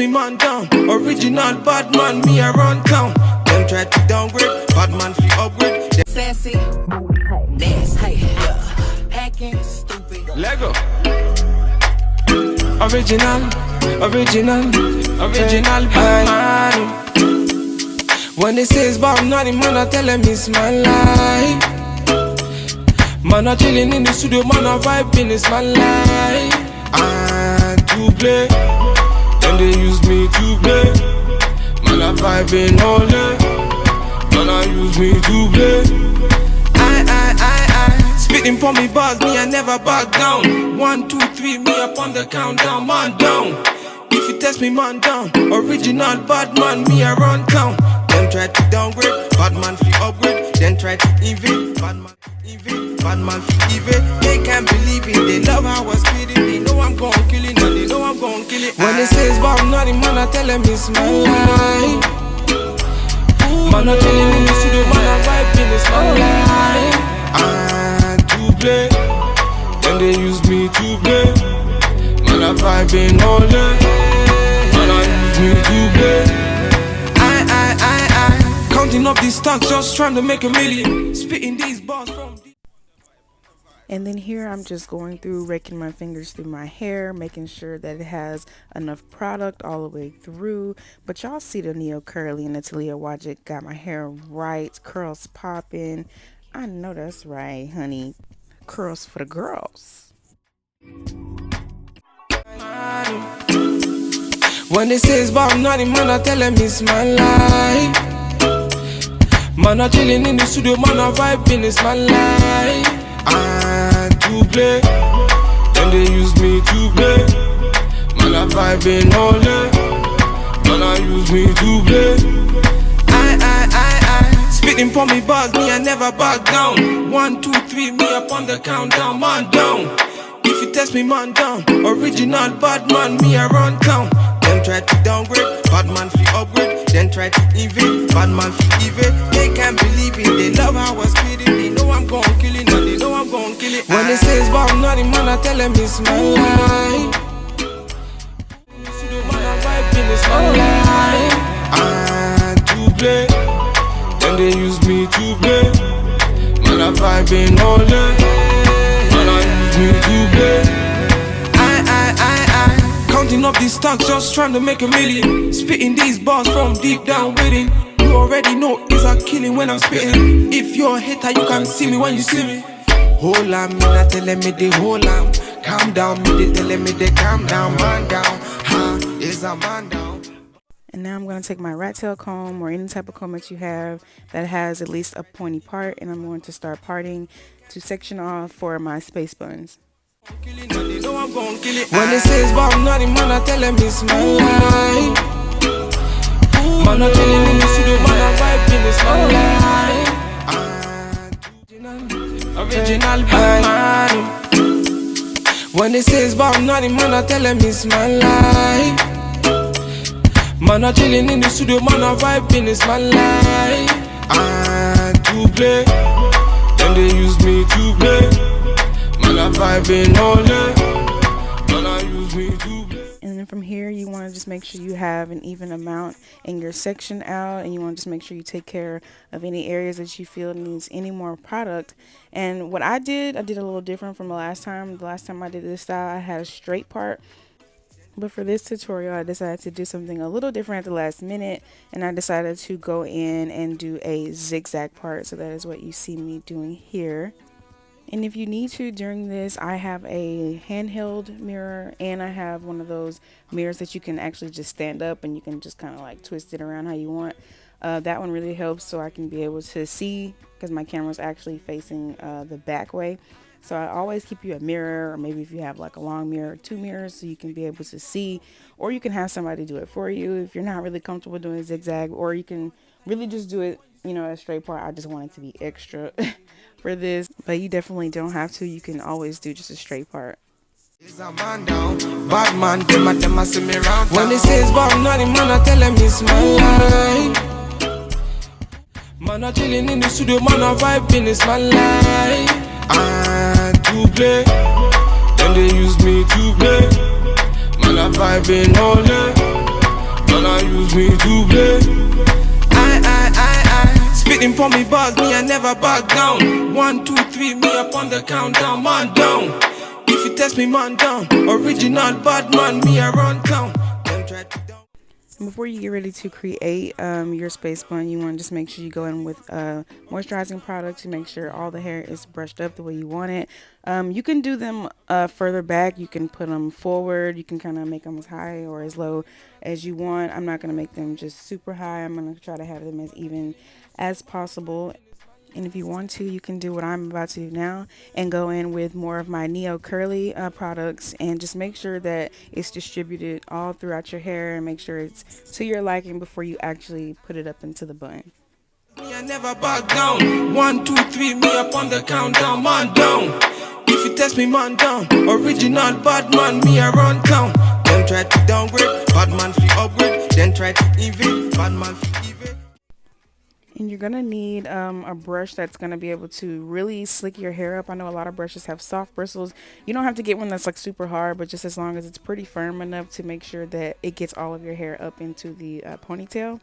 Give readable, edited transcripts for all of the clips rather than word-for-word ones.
Me man down, original bad man, me around town. Them try to downgrade, bad man fi upgrade. Sassy, nasty, yeah. Hacking, stupid. Lego. Original bad man. When they say it's about nothing, man, I tell them it's my life. Man, I chillin' in the studio, man, I vibing, it's my life. And to play, then they use me to play. Man, I vibing all day. Man, I use me to play. I spitting for me bars, me I never back down. 1, 2, 3, me up on the countdown, man down. If you test me, man down. Original bad man, me around town. Them try to downgrade, bad man fi upgrade. Then try to invade, bad man fi evade. They can't believe it, they love how I spit it. They know I'm gon' kill it, and they know I'm gon' kill it. When they say it's about nothing, man, I tell them it's my life. Man, I chillin' in the studio, man, I vibing, it's my life. And to play, then they use me to play. Man, I vibing all day. Man, I use me to play. I counting up these stocks, just trying to make a million. Spitting these bars from. And then here I'm just going through, raking my fingers through my hair, making sure that it has enough product all the way through. But y'all see the Neo Curly and Natalia Wajik got my hair right, curls popping. I know that's right, honey. Curls for the girls. When they say it's about nothing, man, I tell them it's my life. Man, I chillin' in the studio, man, I vibing, it's my life. And to play, then they use me to play. Man, I vibing all day. Man, I use me to play. I spitting for me bars, me I never back down. 1, 2, 3, me up on the countdown, man down. If you test me, man down. Original bad man, me around town. Them try to downgrade, bad man fi upgrade. Then try to invade, bad man fi evade. They can't believe it, they love how I spit it. They know I'm gon' kill it, and they know I'm gon' kill it. When they say it's about nothing, man, I tell them it's my life. Man, I vibing, it's my life. And to play, then they use me to play. Man, I vibing all day. Man, I use me to play. Counting up these stocks, just trying to make a million. Spitting these bars from deep down within. You already know it's a killing when I'm spitting. If you're a hater, you can see me when you see me. Hold on, me not telling me the whole on. Calm down, me they telling me they calm down, man down. Ha, is a man down. And now I'm going to take my rat tail comb or any type of comb that you have that has at least a pointy part, and I'm going to start parting to section off for my space buns. When they say it's about nothing, man, I tell them it's my life. Man, I chillin' in the studio, man, I vibing, it's my life. Original bad man. When they say it's about nothing, man, I tell them it's my life. Man, I chillin' in the studio, man, I vibing, it's my life. And to play, then they use me to play. Man, I vibing all day. Man, I use me to play. And then from here, you want to just make sure you have an even amount in your section out, and you want to just make sure you take care of any areas that you feel needs any more product. And what I did a little different from the last time. The last time I did this style, I had a straight part. But for this tutorial, I decided to do something a little different at the last minute, and I decided to go in and do a zigzag part. So that is what you see me doing here. And if you need to during this, I have a handheld mirror, and I have one of those mirrors that you can actually just stand up and you can just kind of like twist it around how you want. That one really helps so I can be able to see, because my camera is actually facing the back way. So I always keep you a mirror, or maybe if you have like a long mirror, 2 mirrors, so you can be able to see, or you can have somebody do it for you if you're not really comfortable doing zigzag, or you can really just do it, you know, a straight part. I just want it to be extra for this, but you definitely don't have to. You can always do just a straight part. Bad man, them see me round. When they say it's about nothing, man, I tell them it's my life. Man, I chillin' in the studio, man, I vibing, it's my life. And to play, then they use me to play. Man, I vibing all day. use me to play. I spitting for me bars, me I never back down. 1, 2, 3, me up on the countdown, man down. If you test me, man down. Original bad man, me I run town. Them try to down. Before you get ready to create your space bun, you want to just make sure you go in with moisturizing product to make sure all the hair is brushed up the way you want it. You can do them further back. You can put them forward. You can kind of make them as high or as low as you want. I'm not going to make them just super high. I'm going to try to have them as even as possible. And if you want to, you can do what I'm about to do now and go in with more of my Neo Curly products and just make sure that it's distributed all throughout your hair and make sure it's to your liking before you actually put it up into the bun. Me I never back down. 1, 2, 3, me up on the countdown, man down. If you test me, man down. Original bad man, me I run town. Them try to downgrade, bad man fi upgrade. Then try to evade, bad man fi evade. And you're going to need a brush that's going to be able to really slick your hair up. I know a lot of brushes have soft bristles. You don't have to get one that's like super hard, but just as long as it's pretty firm enough to make sure that it gets all of your hair up into the ponytail.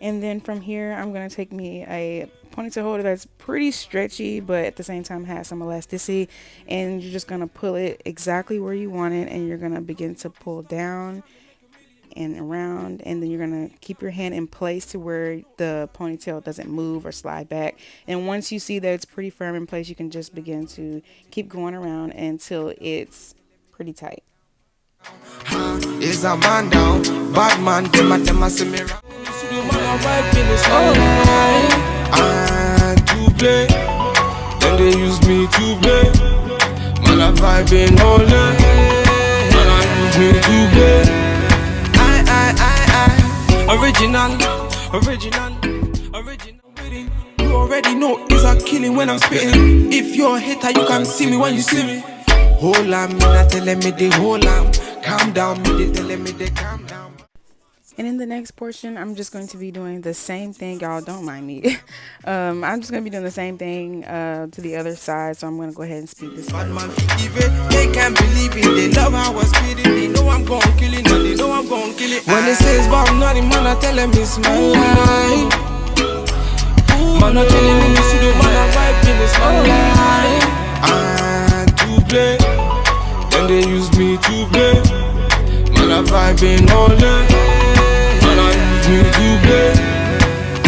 And then from here, I'm going to take me a ponytail holder that's pretty stretchy, but at the same time has some elasticity. And you're just going to pull it exactly where you want it. And you're going to begin to pull down and around, and then you're going to keep your hand in place to where the ponytail doesn't move or slide back. And once you see that it's pretty firm in place, you can just begin to keep going around until it's pretty tight. Is a man down, bad man, them a see me round. And to play, then they use me to play. Man a vibing all day, man a use me to play. Original with it. You already know it's a killing when I'm spitting. If you're a hater, you can see me when you see me. Hold on, me not telling me they hold on. Calm down, me they telling me they calm down. And in the next portion, I'm just going to be doing the same thing. Y'all don't mind me. I'm just going to be doing the same thing to the other side. So I'm going to go ahead and speed this Bad man, they can't believe it. They love how I spit it. They know I'm gon' kill it. And they know I'm gon' kill it. When they say it's about nothing, man, I tell them it's my life. Man, I chillin' in the studio, man, I vibing, it's my life. And to play, then they use me to play. Man, I vibing all day. Me to play. I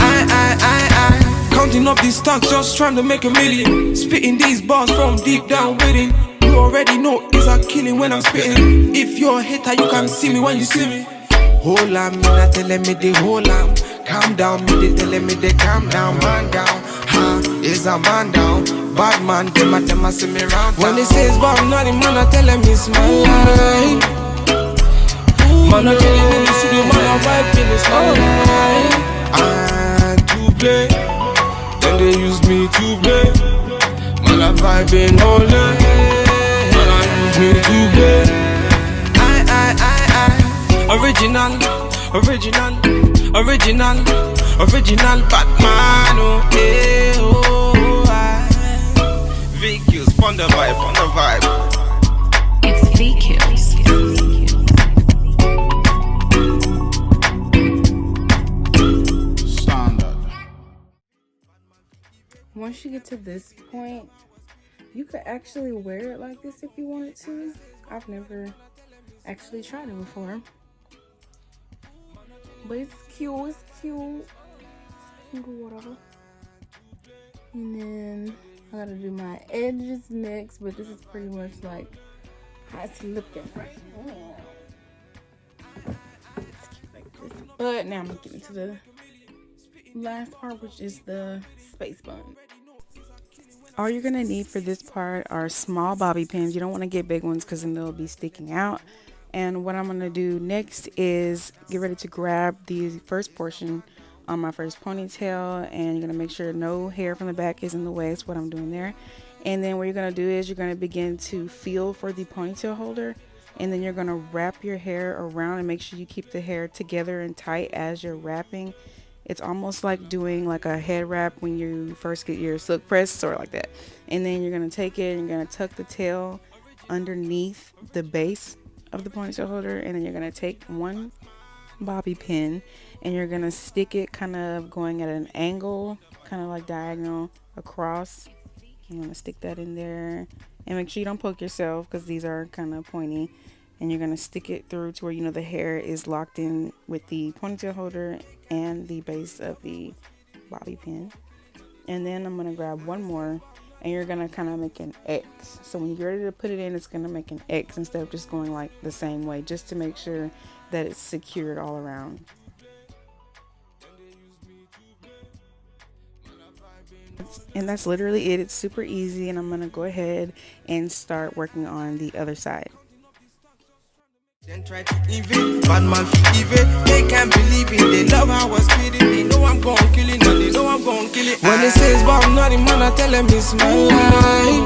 counting up these stacks, just trying to make a million. Spitting these bars from deep down within. You already know it's a killing when I'm spitting. If you're a hater, you can see me when you see me. Hold on, me not telling me they hold on. Calm down, me they telling me they calm down. Man down, is a man down. Bad man, them a see me round. When they say it's about nothing, man, I tell them it's my life. Man, I chillin' in the studio, man, I vibing, it's my life. And to play, then they use me to play. Man, I vibing all day. Man, I use me to play. Original Batman, oh, hey, oh, VQ's on the vibe, It's VQs. Once you get to this point, you could actually wear it like this if you wanted to. I've never actually tried it before. But it's cute, whatever. And then I gotta do my edges next, but this is pretty much like how it's looking right now. It's cute like this. But now I'm gonna get into the last part, which is the space bun. All you're gonna need for this part are small bobby pins. You don't want to get big ones because then they'll be sticking out. And what I'm gonna do next is get ready to grab the first portion on my first ponytail, and you're gonna make sure no hair from the back is in the way. That's what I'm doing there. And then what you're gonna do is you're gonna begin to feel for the ponytail holder, and then you're gonna wrap your hair around and make sure you keep the hair together and tight as you're wrapping. It's almost like doing like a head wrap when you first get your silk press, sort of like that. And then you're gonna take it and you're gonna tuck the tail underneath the base of the ponytail holder, and then you're gonna take one bobby pin, and you're gonna stick it kind of going at an angle, kind of like diagonal across. I'm gonna stick that in there, and make sure you don't poke yourself because these are kind of pointy. And you're gonna stick it through to where you know the hair is locked in with the ponytail holder and the base of the bobby pin. And then I'm gonna grab one more, and you're gonna kind of make an X. So when you're ready to put it in, it's gonna make an X instead of just going like the same way, just to make sure that it's secured all around. And that's literally it. It's super easy, and I'm gonna go ahead and start working on the other side. Then try to evade, bad man for evade. They can't believe it, they love how I spit it. They know I'm gon' kill it, and they know I'm gon' kill it. When they say it's about naughty, man, I tell them it's my life.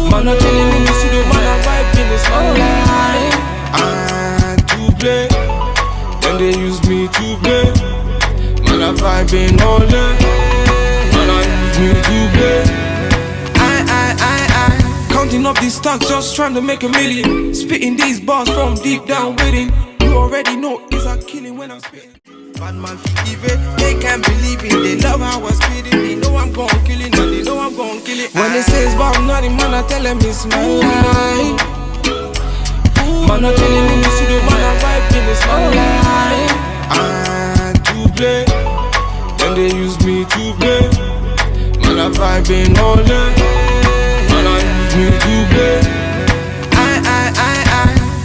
Man, I tell them in the studio, man, I vibe in it's my life. And to play, then they use me to play. Man, I vibe in all day. Man, I use me to play. Counting up these stocks, just trying to make a million. Spitting these bars from deep down within. You already know it's a killing when I'm spitting. Bad man for evil, they can't believe it. They love how I spit it. They know I'm gon' kill it, and they know I'm gon' kill it. When they say it's about naughty, man, I tell them it's my life. Man, I tell them in the studio, man, I vibe in it's my life. And to play, then they use me to play. Man, I vibe in all day. Me to play.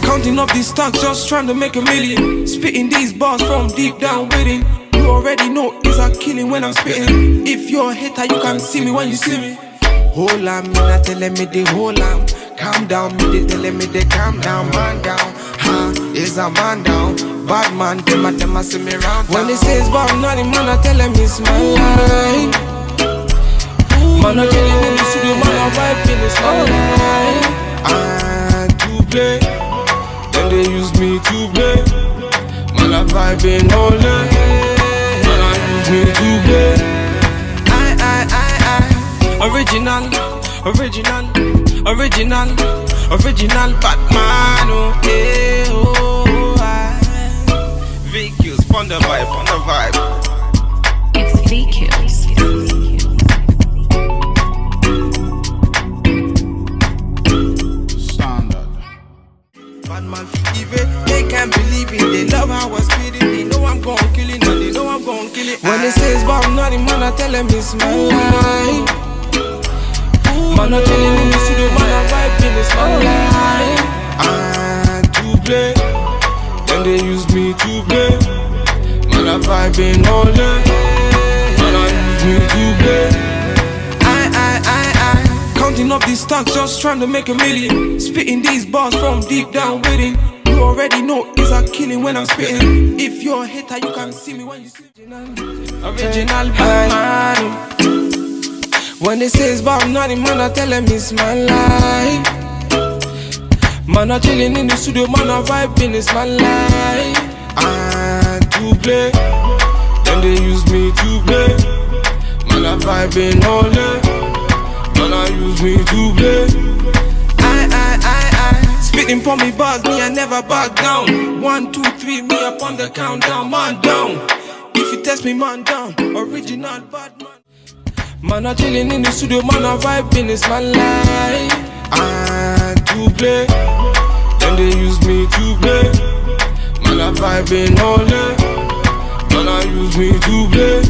Counting up these stocks, just trying to make a million. Spitting these bars from deep down within. You already know it's a killing when I'm spitting. If you're a hater, you can see me when you see me. Hold on, me not telling me they hold on. Calm down, me they telling me they calm down. Man down, ha, is a man down. Bad man, them a see me round. When they say it's about naughty, man, I tell them it's my life. Man, I tell them in the studio, man, I vibe in it's my life. And to play, then they use me to play. Man, I vibe in all day. Man, I use me to play. Original Batman, oh, hey, oh, VQ's on the vibe. It's VQs. Bad man for evil, they can't believe it. They love how I spit it. They know I'm gon' kill it, and they know I'm gon' kill it. When they say it's about naughty, man, I tell them it's my life. Man, I tell them in the studio, man, I vibe in it's my life. And to play, then they use me to play. Man, I vibe in all day. Man, I use me to play. Counting up these stocks, just trying to make a million. Spitting these bars from deep down within. You already know it's a killing when I'm spitting. If you're a hater, you can see me when you see original Batman. When they say it's about naughty, man, I tell them it's my life. Man, I chillin' in the studio, man, I vibe in it's my life. And to play, then they use me to play. Man, I vibe in all day. Man, I use me to play. Spitting for me bars, me I never back down. 1, 2, 3, me up on the countdown. Man down, if you test me, man down. Original bad man. Man, I chillin' in the studio, man, I vibe in it's my life. And to play, then they use me to play. Man, I vibe in all day. Man, I use me to play.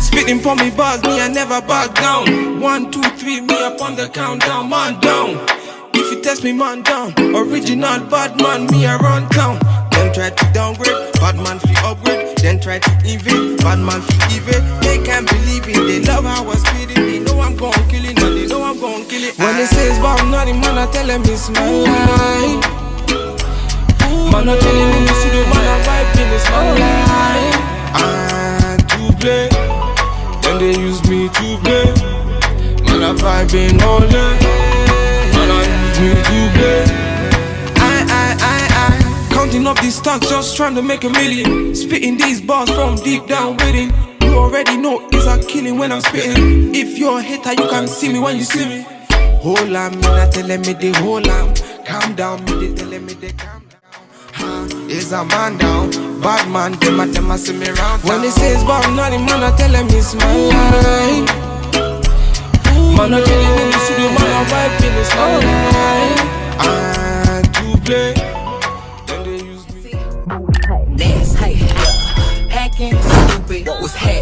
Spitting for me bars, me I never back down. 1, 2, 3, me up on the countdown. Man down, if you test me, man down. Original bad man, me I run town. Them try to downgrade, bad man fi upgrade. Then try to invade, bad man fi evade. They can't believe it, they love how I spit it. They know I'm gon' kill it, and they know I'm gon' kill it. When they say it's about naughty, man, I tell them it's my life. Man, I tell them in the studio, man, I vibe in it's my life. And to play, then they use me to play. Man, I vibe in all day. Man, I use me to play. Counting up these stocks, just trying to make a million. Spitting these bars from deep down within. You already know it's a killing when I'm spitting. If you're a hater, you can see me when you see me. Hold on, me not telling me they hold on. Calm down, me they telling me they calm down. is a man down. Bad man, them a see me round. When they say it's bad, not the man, I tell them it's my life. Man, I chilling in the studio, man, I vibing, it's my life. And to play, then they use me. Nasty, hacking, stupid, what was happening?